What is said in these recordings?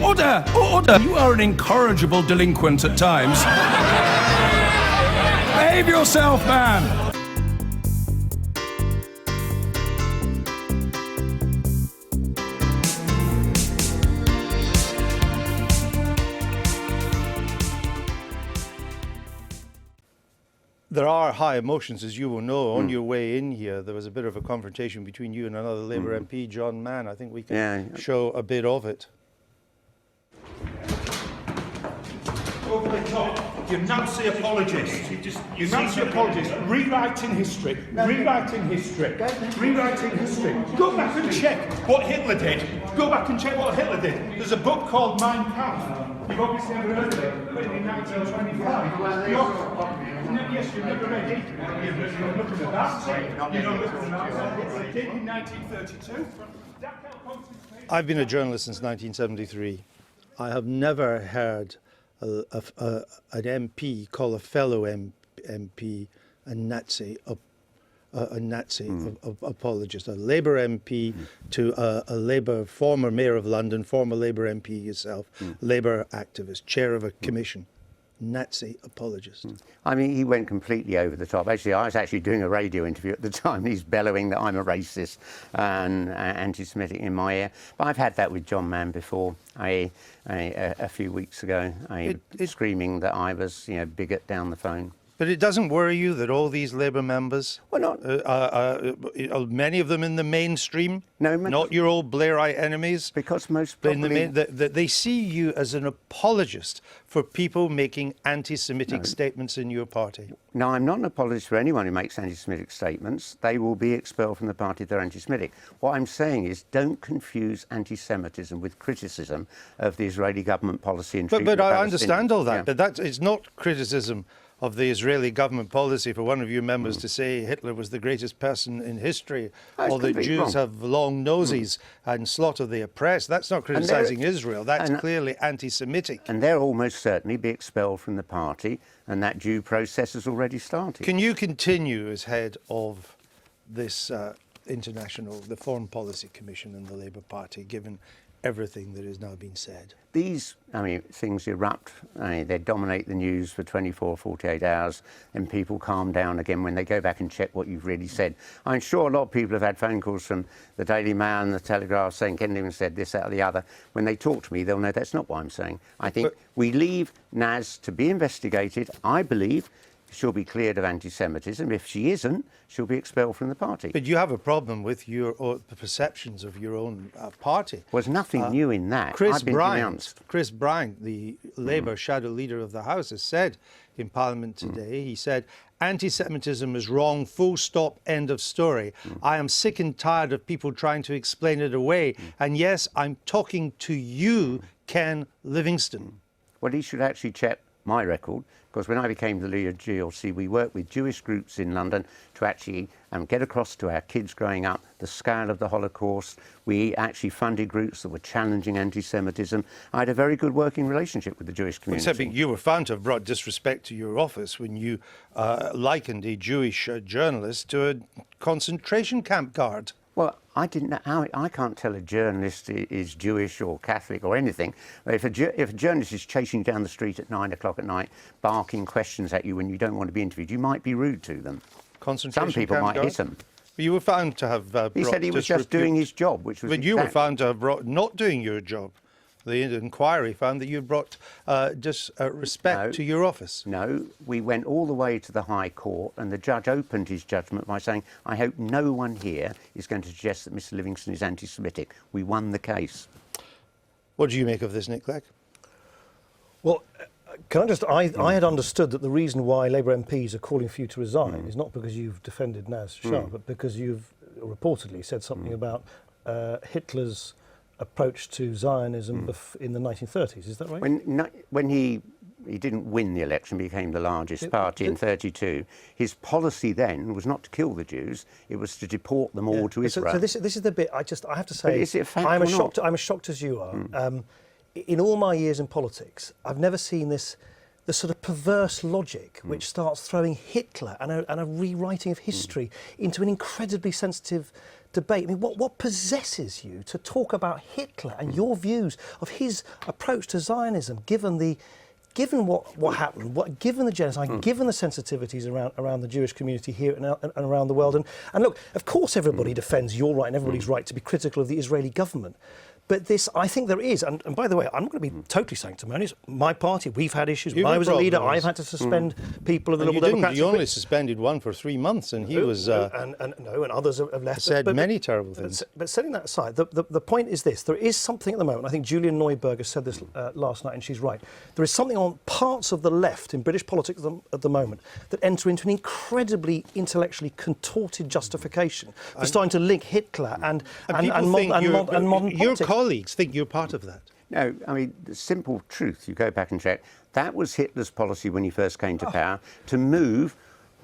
Order! Order! You are an incorrigible delinquent at times. Behave yourself, man! There are high emotions, as you will know. On your way in here, there was a bit of a confrontation between you and another Labour MP, John Mann. I think we can show a bit of it. Over the top, you Nazi apologist. You Nazi apologist. Rewriting history. Rewriting history. Rewriting history. Go back and check what Hitler did. Go back and check what Hitler did. There's a book called Mann. You've obviously never heard of it. Written in 1925. Yes, you've never read it. You're looking at that. You don't look at that. Hitler did in 1932. I've been a journalist since 1973. I have never heard an MP call a fellow MP a Nazi apologist, a Labour MP to a Labour former Mayor of London, former Labour MP yourself, Labour activist, chair of a commission. Nazi apologist. I mean, he went completely over the top. Actually, I was actually doing a radio interview at the time. He's bellowing that I'm a racist and anti-Semitic in my ear. But I've had that with John Mann before. A few weeks ago, screaming that I was, bigot down the phone. But it doesn't worry you that all these Labour members, many of them in the mainstream, not your old Blairite enemies, because most probably they see you as an apologist for people making anti-Semitic statements in your party. No, I'm not an apologist for anyone who makes anti-Semitic statements. They will be expelled from the party if they're anti-Semitic. What I'm saying is, don't confuse anti-Semitism with criticism of the Israeli government policy and treatment of Palestinians. But I understand all that. But it's not criticism of the Israeli government policy for one of your members to say Hitler was the greatest person in history, or that Jews have long noses and slaughter the oppressed. That's not criticising Israel. That's clearly anti-Semitic. And they'll almost certainly be expelled from the party, and that due process has already started. Can you continue as head of this the Foreign Policy Commission in the Labour Party, given everything that has now been said? These, things erupt. They dominate the news for 24, 48 hours, and people calm down again when they go back and check what you've really said. I'm sure a lot of people have had phone calls from the Daily Mail and the Telegraph saying Ken Livingstone said this, that or the other. When they talk to me, they'll know that's not what I'm saying. I think we leave Naz to be investigated. I believe she'll be cleared of anti-Semitism. If she isn't, she'll be expelled from the party. But you have a problem with the perceptions of your own party. There's nothing new in that. Chris Bryant, the Labour shadow leader of the House, has said in Parliament today, he said, anti-Semitism is wrong, full stop, end of story. I am sick and tired of people trying to explain it away. And yes, I'm talking to you, Ken Livingstone. Well, he should actually check my record, because when I became the leader of GLC, we worked with Jewish groups in London to actually get across to our kids growing up the scale of the Holocaust. We actually funded groups that were challenging anti-Semitism. I had a very good working relationship with the Jewish community. Except you were found to have brought disrespect to your office when you likened a Jewish journalist to a concentration camp guard. Well, I didn't know how. I can't tell a journalist is Jewish or Catholic or anything. If a journalist is chasing you down the street at 9 o'clock at night, barking questions at you when you don't want to be interviewed, you might be rude to them. Some people might hit them. You were found to have he said he was just doing his job, which was. But you were found to have brought not doing your job. The inquiry found that you brought disrespect to your office. No, we went all the way to the High Court, and the judge opened his judgment by saying, I hope no one here is going to suggest that Mr Livingstone is anti-Semitic. We won the case. What do you make of this, Nick Clegg? Well, can I just... I had understood that the reason why Labour MPs are calling for you to resign is not because you've defended Naz Shah, but because you've reportedly said something about Hitler's approach to Zionism in the 1930s. Is that right? When he didn't win the election, became the largest party in 32. His policy then was not to kill the Jews; it was to deport them all to Israel. So this is the bit I have to say. But is it a fact I'm or as shocked. not? I'm as shocked as you are. In all my years in politics, I've never seen the sort of perverse logic which starts throwing Hitler and a rewriting of history into an incredibly sensitive debate. I mean, what possesses you to talk about Hitler and your views of his approach to Zionism, given what happened, given the genocide, given the sensitivities around the Jewish community here and around the world? And look, of course, everybody defends your right and everybody's right to be critical of the Israeli government. But this, I think there is, and by the way, I'm not going to be totally sanctimonious. My party, we've had issues. When I was a leader, I've had to suspend people of the Liberal Democrats. You only suspended one for 3 months, and he was... and others have left. Said many terrible things. But setting that aside, the point is this. There is something at the moment, I think Julian Neuberger said this last night, and she's right. There is something on parts of the left in British politics at the moment that enter into an incredibly intellectually contorted justification for starting to link Hitler and modern politics. Colleagues think you're part of that. No, I mean, the simple truth, you go back and check, that was Hitler's policy when he first came to power, to move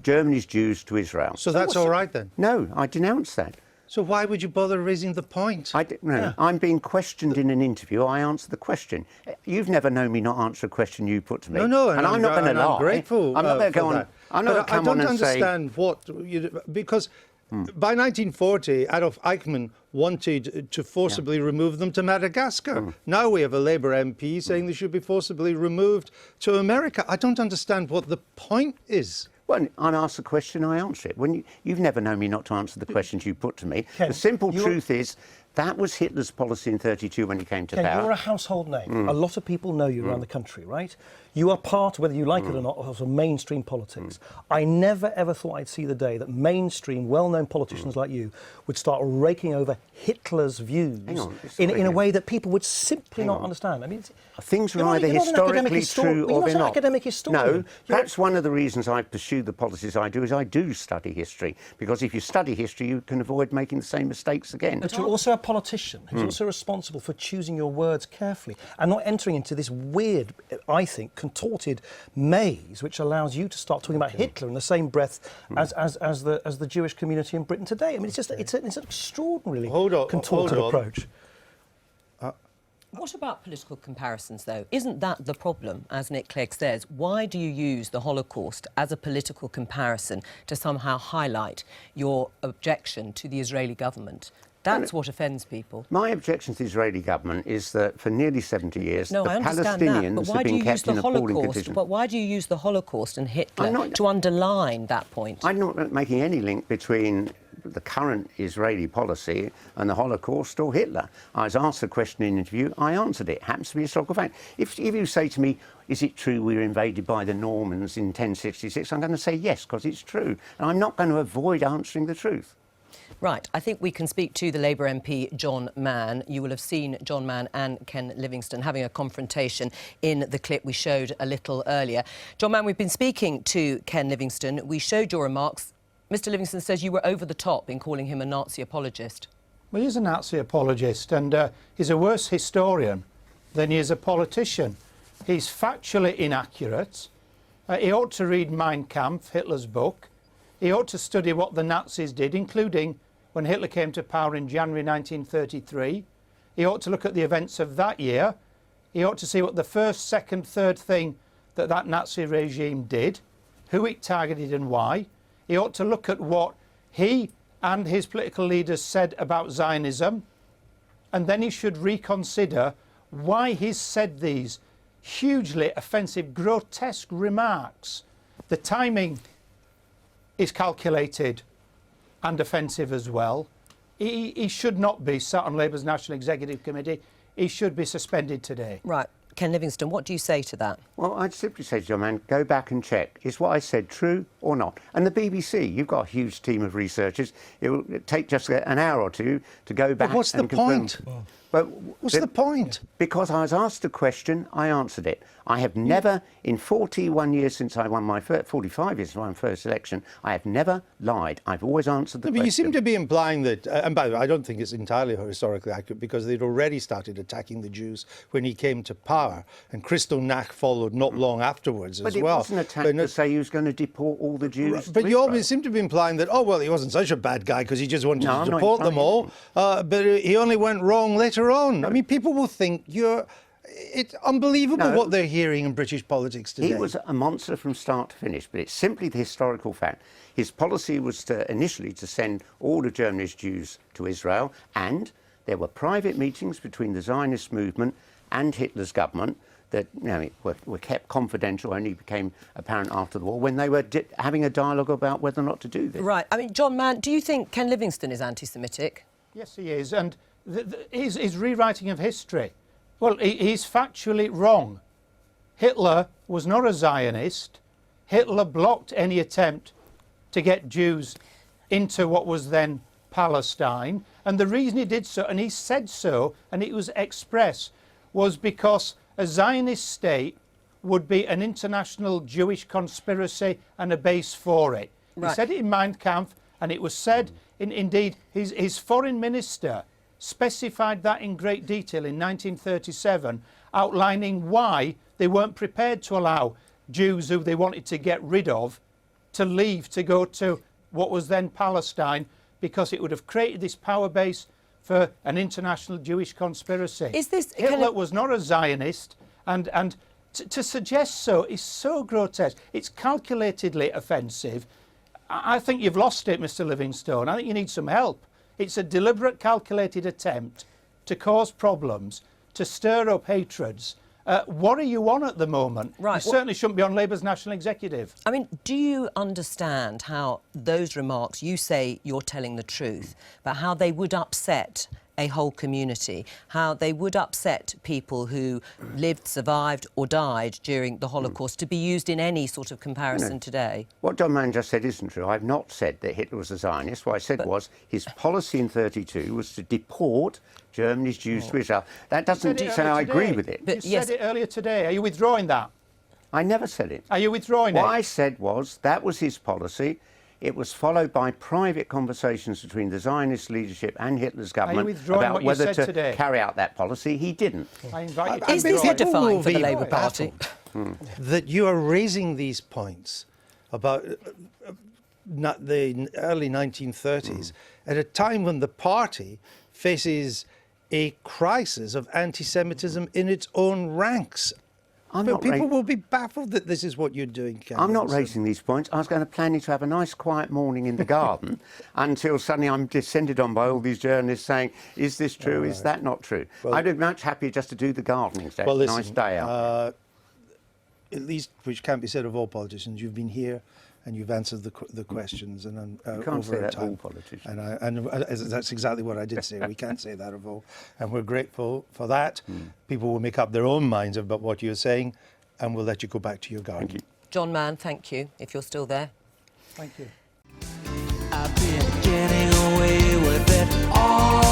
Germany's Jews to Israel. So that's all right then? No, I denounce that. So why would you bother raising the point? I'm being questioned in an interview. I answer the question. You've never known me not answer a question you put to me. No, and I'm not going to lie. I'm grateful. I'm not going to go on. I'm not going to come on and say. I don't understand because by 1940, Adolf Eichmann wanted to forcibly remove them to Madagascar. Now we have a Labour MP saying they should be forcibly removed to America. I don't understand what the point is. Well, I'm asked a question, I answer it. When you've never known me not to answer the questions you put to me. Ken, the simple truth is that was Hitler's policy in 1932 when he came to power. You're a household name. A lot of people know you around the country, right? You are part, whether you like it or not, of mainstream politics. I never, ever thought I'd see the day that mainstream, well-known politicians like you would start raking over Hitler's views in a way that people would simply not understand. I mean, things are either historically true or they're not. Academic historian. No, that's one of the reasons I pursue the policies I do, is I do study history. Because if you study history, you can avoid making the same mistakes again. But you're also a politician who's also responsible for choosing your words carefully and not entering into this weird, I think, contorted maze which allows you to start talking about Hitler in the same breath as the Jewish community in Britain today. I mean, it's an extraordinarily contorted approach. What about political comparisons, though? Isn't that the problem, as Nick Clegg says? Why do you use the Holocaust as a political comparison to somehow highlight your objection to the Israeli government? That's what offends people. My objection to the Israeli government is that for nearly 70 years, the Palestinians have been kept in appalling conditions. But why do you use the Holocaust and Hitler to underline that point? I'm not making any link between the current Israeli policy and the Holocaust or Hitler. I was asked a question in an interview, I answered it. It happens to be a historical fact. If you say to me, is it true we were invaded by the Normans in 1066? I'm going to say yes, because it's true. And I'm not going to avoid answering the truth. Right, I think we can speak to the Labour MP, John Mann. You will have seen John Mann and Ken Livingstone having a confrontation in the clip we showed a little earlier. John Mann, we've been speaking to Ken Livingstone. We showed your remarks. Mr Livingstone says you were over the top in calling him a Nazi apologist. Well, he's a Nazi apologist, and he's a worse historian than he is a politician. He's factually inaccurate. He ought to read Mein Kampf, Hitler's book. He ought to study what the Nazis did, including when Hitler came to power in January 1933. He ought to look at the events of that year. He ought to see what the first, second, third thing that Nazi regime did, who it targeted and why. He ought to look at what he and his political leaders said about Zionism, and then he should reconsider why he's said these hugely offensive, grotesque remarks. The timing is calculated and offensive as well. He should not be sat on Labour's National Executive Committee. He should be suspended today. Right. Ken Livingstone, what do you say to that? Well, I'd simply say to John Mann, go back and check. Is what I said true or not? And the BBC, you've got a huge team of researchers. It will take just an hour or two to go back what's and the confirm. point? But what's the point? Because I was asked a question, I answered it. I have never, in 41 years since I won my 45 years since my first election, I have never lied. I've always answered the question. But you seem to be implying that, and by the way, I don't think it's entirely historically accurate, because they'd already started attacking the Jews when he came to power, and Kristallnacht followed not long afterwards as well. But it wasn't an attack to say he was going to deport all the Jews. But you always seem to be implying that, oh, well, he wasn't such a bad guy because he just wanted to deport them all, but he only went wrong later on. I mean, people will think you're It's unbelievable No. what they're hearing in British politics today. He was a monster from start to finish, but it's simply the historical fact. His policy was initially to send all of Germany's Jews to Israel, and there were private meetings between the Zionist movement and Hitler's government that were kept confidential, only became apparent after the war, when they were having a dialogue about whether or not to do this. Right. I mean, John Mann, do you think Ken Livingstone is anti-Semitic? Yes, he is. And his rewriting of history, well, he's factually wrong. Hitler was not a Zionist. Hitler blocked any attempt to get Jews into what was then Palestine. And the reason he did so, and he said so, and it was express, was because a Zionist state would be an international Jewish conspiracy and a base for it. Right. He said it in Mein Kampf, and it was said, indeed, his foreign minister specified that in great detail in 1937, outlining why they weren't prepared to allow Jews who they wanted to get rid of to leave to go to what was then Palestine, because it would have created this power base for an international Jewish conspiracy. Is this Hitler was not a Zionist, and to suggest so is so grotesque. It's calculatedly offensive. I think you've lost it, Mr. Livingstone. I think you need some help. It's a deliberate, calculated attempt to cause problems, to stir up hatreds. What are you on at the moment? Right. You certainly shouldn't be on Labour's national executive. I mean, do you understand how those remarks, you say you're telling the truth, but how they would upset a whole community, how they would upset people who lived, survived or died during the Holocaust, to be used in any sort of comparison today? What John Mann just said isn't true. I've not said that Hitler was a Zionist. What I said was his policy in 1932 was to deport Germany's Jews to Israel. That doesn't say I agree with it. But You yes. said it earlier today. Are you withdrawing that? I never said it. Are you withdrawing What it? I said was that was his policy. It was followed by private conversations between the Zionist leadership and Hitler's government withdrawing about what you whether said to today? carry out that policy. He didn't. I invite you to Is think this withdraw it. people edifying will for the be Labour Party? that you are raising these points about not the early 1930s at a time when the party faces a crisis of anti-Semitism in its own ranks. But people will be baffled that this is what you're doing, Ken. I'm not Livingstone. raising these points. I was going to plan to have a nice quiet morning in the garden until suddenly I'm descended on by all these journalists saying, is this true? Is that not true? Well, I'd be much happier just to do the gardening. So Well, it's a listen, nice day out. At least, which can't be said of all politicians, you've been here and you've answered the questions and You can't over say that of time. all politicians. And that's exactly what I did say. We can't say that of all, and we're grateful for that. People will make up their own minds about what you're saying, and we'll let you go back to your garden. Thank you. John Mann, thank you, if you're still there. Thank you. I've been getting away with it all